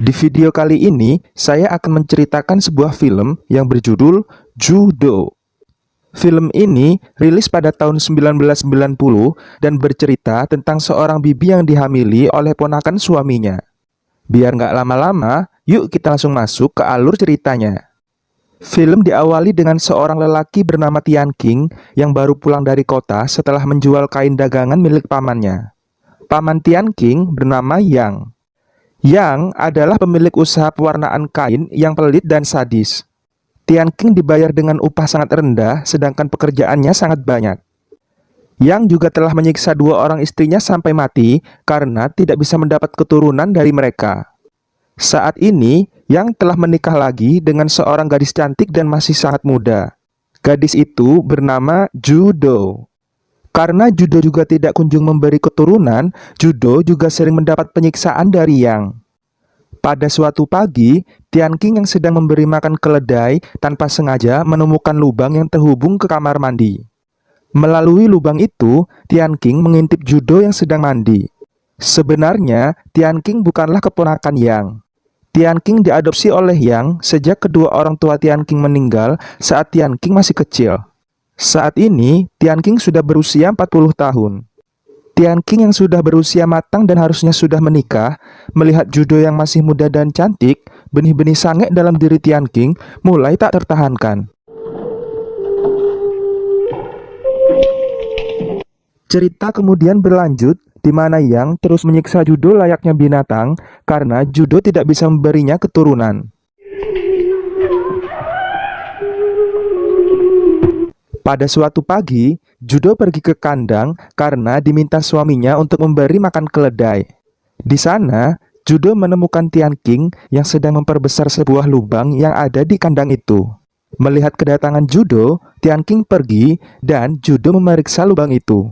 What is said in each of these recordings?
Di video kali ini, saya akan menceritakan sebuah film yang berjudul Judo. Film ini rilis pada tahun 1990 dan bercerita tentang seorang bibi yang dihamili oleh ponakan suaminya. Biar nggak lama-lama, yuk kita langsung masuk ke alur ceritanya. Film diawali dengan seorang lelaki bernama Tian King yang baru pulang dari kota setelah menjual kain dagangan milik pamannya. Paman Tian King bernama Yang. Yang adalah pemilik usaha pewarnaan kain yang pelit dan sadis. Tian King dibayar dengan upah sangat rendah, sedangkan pekerjaannya sangat banyak. Yang juga telah menyiksa dua orang istrinya sampai mati karena tidak bisa mendapat keturunan dari mereka. Saat ini, Yang telah menikah lagi dengan seorang gadis cantik dan masih sangat muda. Gadis itu bernama Judo. Karena Judo juga tidak kunjung memberi keturunan, Judo juga sering mendapat penyiksaan dari Yang. Pada suatu pagi, Tian King yang sedang memberi makan keledai tanpa sengaja menemukan lubang yang terhubung ke kamar mandi. Melalui lubang itu, Tian King mengintip Judo yang sedang mandi. Sebenarnya, Tian King bukanlah keponakan Yang. Tian King diadopsi oleh Yang sejak kedua orang tua Tian King meninggal saat Tian King masih kecil. Saat ini, Tian King sudah berusia 40 tahun. Tian King yang sudah berusia matang dan harusnya sudah menikah, melihat Judo yang masih muda dan cantik, benih-benih sange dalam diri Tian King mulai tak tertahankan. Cerita kemudian berlanjut, di mana Yang terus menyiksa Judo layaknya binatang karena Judo tidak bisa memberinya keturunan. Pada suatu pagi, Judo pergi ke kandang karena diminta suaminya untuk memberi makan keledai. Di sana, Judo menemukan Tian King yang sedang memperbesar sebuah lubang yang ada di kandang itu. Melihat kedatangan Judo, Tian King pergi dan Judo memeriksa lubang itu.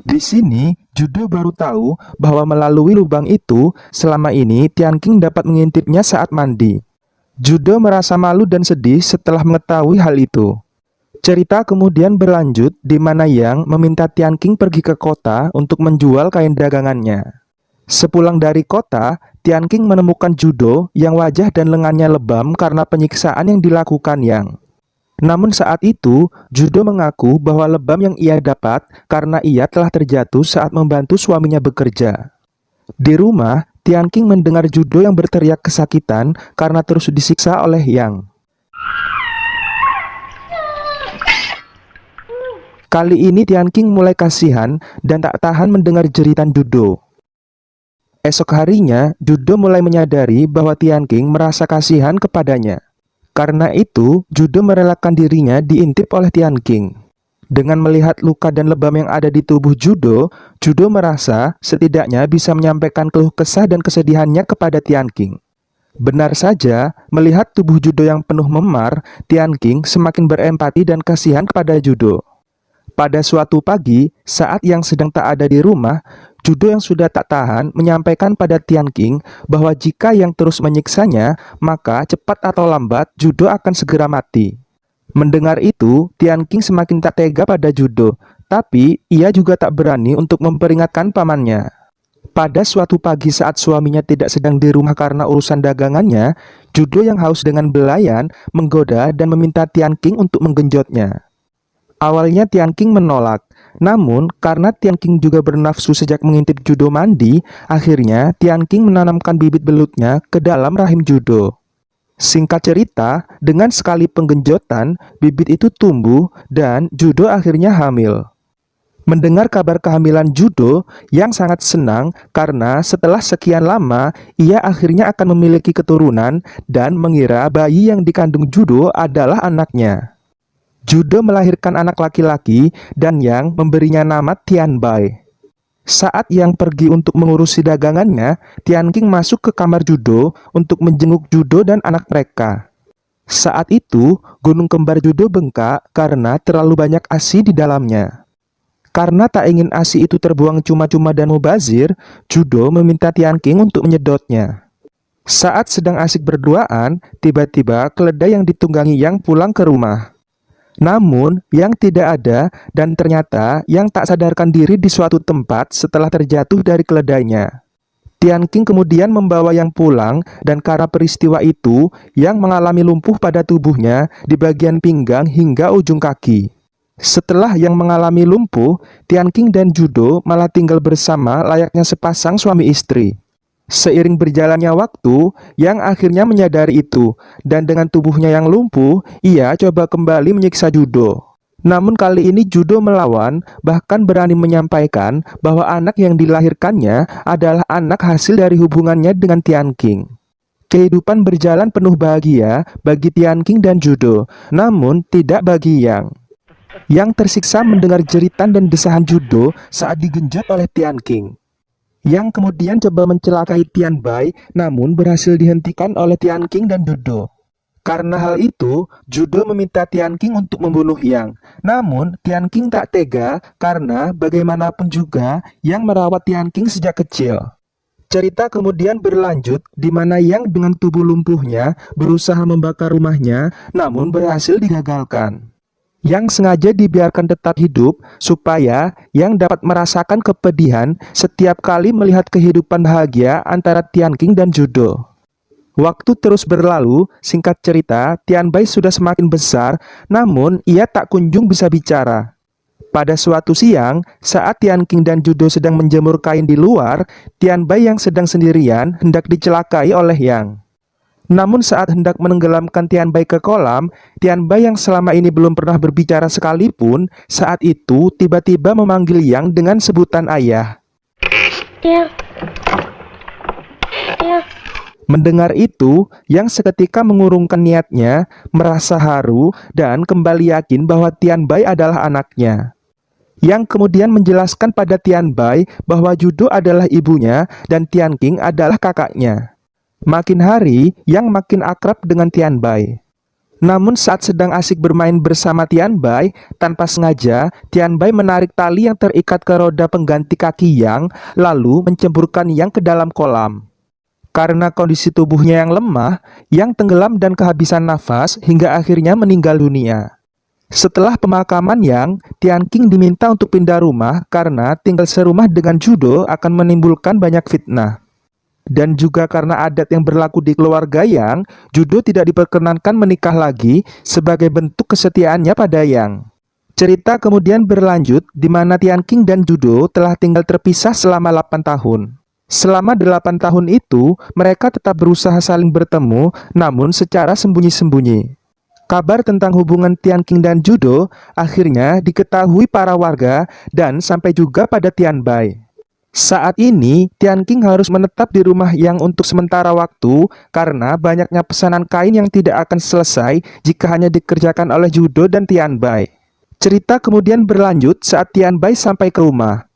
Di sini, Judo baru tahu bahwa melalui lubang itu, selama ini Tian King dapat mengintipnya saat mandi. Judo merasa malu dan sedih setelah mengetahui hal itu. Cerita kemudian berlanjut di mana Yang meminta Tian King pergi ke kota untuk menjual kain dagangannya. Sepulang dari kota, Tian King menemukan Judo yang wajah dan lengannya lebam karena penyiksaan yang dilakukan Yang. Namun saat itu, Judo mengaku bahwa lebam yang ia dapat karena ia telah terjatuh saat membantu suaminya bekerja. Di rumah, Tian King mendengar Judo yang berteriak kesakitan karena terus disiksa oleh Yang. Kali ini Tian King mulai kasihan dan tak tahan mendengar jeritan Judo. Esok harinya, Judo mulai menyadari bahwa Tian King merasa kasihan kepadanya. Karena itu, Judo merelakan dirinya diintip oleh Tian King. Dengan melihat luka dan lebam yang ada di tubuh Judo, Judo merasa setidaknya bisa menyampaikan keluh kesah dan kesedihannya kepada Tian King. Benar saja, melihat tubuh Judo yang penuh memar, Tian King semakin berempati dan kasihan kepada Judo. Pada suatu pagi, saat Yang sedang tak ada di rumah, Judo yang sudah tak tahan menyampaikan pada Tian King bahwa jika Yang terus menyiksanya, maka cepat atau lambat Judo akan segera mati. Mendengar itu, Tian King semakin tak tega pada Judo, tapi ia juga tak berani untuk memperingatkan pamannya. Pada suatu pagi saat suaminya tidak sedang di rumah karena urusan dagangannya, Judo yang haus dengan belayan menggoda dan meminta Tian King untuk menggenjotnya. Awalnya Tian King menolak, namun karena Tian King juga bernafsu sejak mengintip Judo mandi, akhirnya Tian King menanamkan bibit belutnya ke dalam rahim Judo. Singkat cerita, dengan sekali penggenjotan, bibit itu tumbuh dan Judo akhirnya hamil. Mendengar kabar kehamilan Judo, Yang sangat senang karena setelah sekian lama, ia akhirnya akan memiliki keturunan dan mengira bayi yang dikandung Judo adalah anaknya. Judo melahirkan anak laki-laki dan Yang memberinya nama Tian Bai. Saat Yang pergi untuk mengurusi dagangannya, Tian King masuk ke kamar Judo untuk menjenguk Judo dan anak mereka. Saat itu, gunung kembar Judo bengkak karena terlalu banyak ASI di dalamnya. Karena tak ingin ASI itu terbuang cuma-cuma dan mubazir, Judo meminta Tian King untuk menyedotnya. Saat sedang asik berduaan, tiba-tiba keledai yang ditunggangi Yang pulang ke rumah. Namun, yang tidak ada dan ternyata yang tak sadarkan diri di suatu tempat setelah terjatuh dari keledainya. Tian Qing kemudian membawa Yang pulang dan karena peristiwa itu, Yang mengalami lumpuh pada tubuhnya di bagian pinggang hingga ujung kaki. Setelah Yang mengalami lumpuh, Tian Qing dan Judo malah tinggal bersama layaknya sepasang suami istri. Seiring berjalannya waktu, Yang akhirnya menyadari itu, dan dengan tubuhnya yang lumpuh, ia coba kembali menyiksa Judo. Namun kali ini Judo melawan, bahkan berani menyampaikan bahwa anak yang dilahirkannya adalah anak hasil dari hubungannya dengan Tian Qing. Kehidupan berjalan penuh bahagia bagi Tian Qing dan Judo, namun tidak bagi Yang. Yang tersiksa mendengar jeritan dan desahan Judo saat digenjot oleh Tian Qing. Yang kemudian coba mencelakai Tian Bai, namun berhasil dihentikan oleh Tian Qing dan Judo. Karena hal itu, Judo meminta Tian Qing untuk membunuh Yang. Namun, Tian Qing tak tega karena bagaimanapun juga Yang merawat Tian Qing sejak kecil. Cerita kemudian berlanjut di mana Yang dengan tubuh lumpuhnya berusaha membakar rumahnya, namun berhasil digagalkan. Yang sengaja dibiarkan tetap hidup supaya Yang dapat merasakan kepedihan setiap kali melihat kehidupan bahagia antara Tian Qing dan Judo. Waktu terus berlalu, singkat cerita, Tian Bai sudah semakin besar, namun ia tak kunjung bisa bicara. Pada suatu siang, saat Tian Qing dan Judo sedang menjemur kain di luar, Tian Bai yang sedang sendirian hendak dicelakai oleh Yang. Namun saat hendak menenggelamkan Tian Bai ke kolam, Tian Bai yang selama ini belum pernah berbicara sekalipun, saat itu tiba-tiba memanggil Yang dengan sebutan ayah. Yang. Mendengar itu, Yang seketika mengurungkan niatnya, merasa haru, dan kembali yakin bahwa Tian Bai adalah anaknya. Yang kemudian menjelaskan pada Tian Bai bahwa Judo adalah ibunya dan Tian Qing adalah kakaknya. Makin hari, Yang makin akrab dengan Tian Bai. Namun saat sedang asik bermain bersama Tian Bai, tanpa sengaja, Tian Bai menarik tali yang terikat ke roda pengganti kaki Yang, lalu mencemburkan Yang ke dalam kolam. Karena kondisi tubuhnya yang lemah, Yang tenggelam dan kehabisan nafas hingga akhirnya meninggal dunia. Setelah pemakaman Yang, Tian Qing diminta untuk pindah rumah karena tinggal serumah dengan Judo akan menimbulkan banyak fitnah. Dan juga karena adat yang berlaku di keluarga Yang, Judo tidak diperkenankan menikah lagi sebagai bentuk kesetiaannya pada Yang. Cerita kemudian berlanjut di mana Tian Qing dan Judo telah tinggal terpisah selama 8 tahun. Selama 8 tahun itu, mereka tetap berusaha saling bertemu, namun secara sembunyi-sembunyi. Kabar tentang hubungan Tian Qing dan Judo akhirnya diketahui para warga dan sampai juga pada Tian Bai. Saat ini, Tian Qing harus menetap di rumah Yang untuk sementara waktu karena banyaknya pesanan kain yang tidak akan selesai jika hanya dikerjakan oleh Judo dan Tian Bai. Cerita kemudian berlanjut saat Tian Bai sampai ke rumah.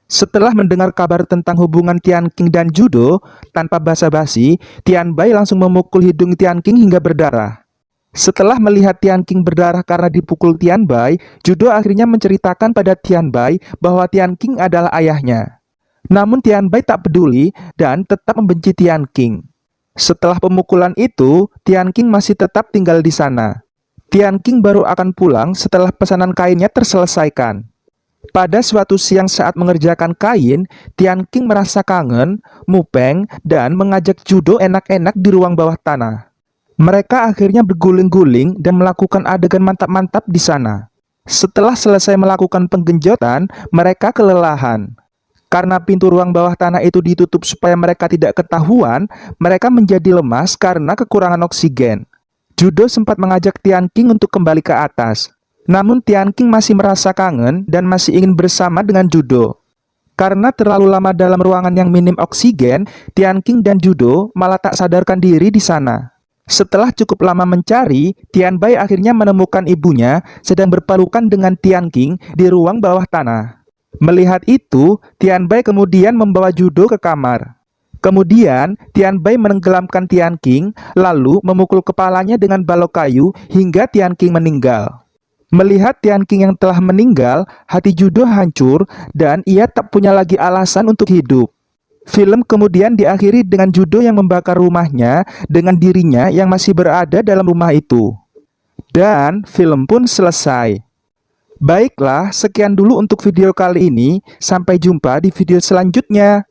Setelah mendengar kabar tentang hubungan Tian Qing dan Judo, tanpa basa-basi, Tian Bai langsung memukul hidung Tian Qing hingga berdarah. Setelah melihat Tian Qing berdarah karena dipukul Tian Bai, Judo akhirnya menceritakan pada Tian Bai bahwa Tian Qing adalah ayahnya. Namun Tian Bai tak peduli dan tetap membenci Tian Qing. Setelah pemukulan itu, Tian Qing masih tetap tinggal di sana. Tian Qing baru akan pulang setelah pesanan kainnya terselesaikan. Pada suatu siang saat mengerjakan kain, Tian Qing merasa kangen, mupeng, dan mengajak Judo enak-enak di ruang bawah tanah. Mereka akhirnya berguling-guling dan melakukan adegan mantap-mantap di sana. Setelah selesai melakukan penggenjotan, mereka kelelahan. Karena pintu ruang bawah tanah itu ditutup supaya mereka tidak ketahuan, mereka menjadi lemas karena kekurangan oksigen. Judo sempat mengajak Tian Qing untuk kembali ke atas. Namun Tian Qing masih merasa kangen dan masih ingin bersama dengan Judo. Karena terlalu lama dalam ruangan yang minim oksigen, Tian Qing dan Judo malah tak sadarkan diri di sana. Setelah cukup lama mencari, Tian Bai akhirnya menemukan ibunya sedang berpelukan dengan Tian Qing di ruang bawah tanah. Melihat itu, Tian Bai kemudian membawa Judo ke kamar. Kemudian, Tian Bai menenggelamkan Tian Qing, lalu memukul kepalanya dengan balok kayu hingga Tian Qing meninggal. Melihat Tian Qing yang telah meninggal, hati Judo hancur dan ia tak punya lagi alasan untuk hidup. Film kemudian diakhiri dengan Judo yang membakar rumahnya dengan dirinya yang masih berada dalam rumah itu. Dan film pun selesai. Baiklah, sekian dulu untuk video kali ini. Sampai jumpa di video selanjutnya.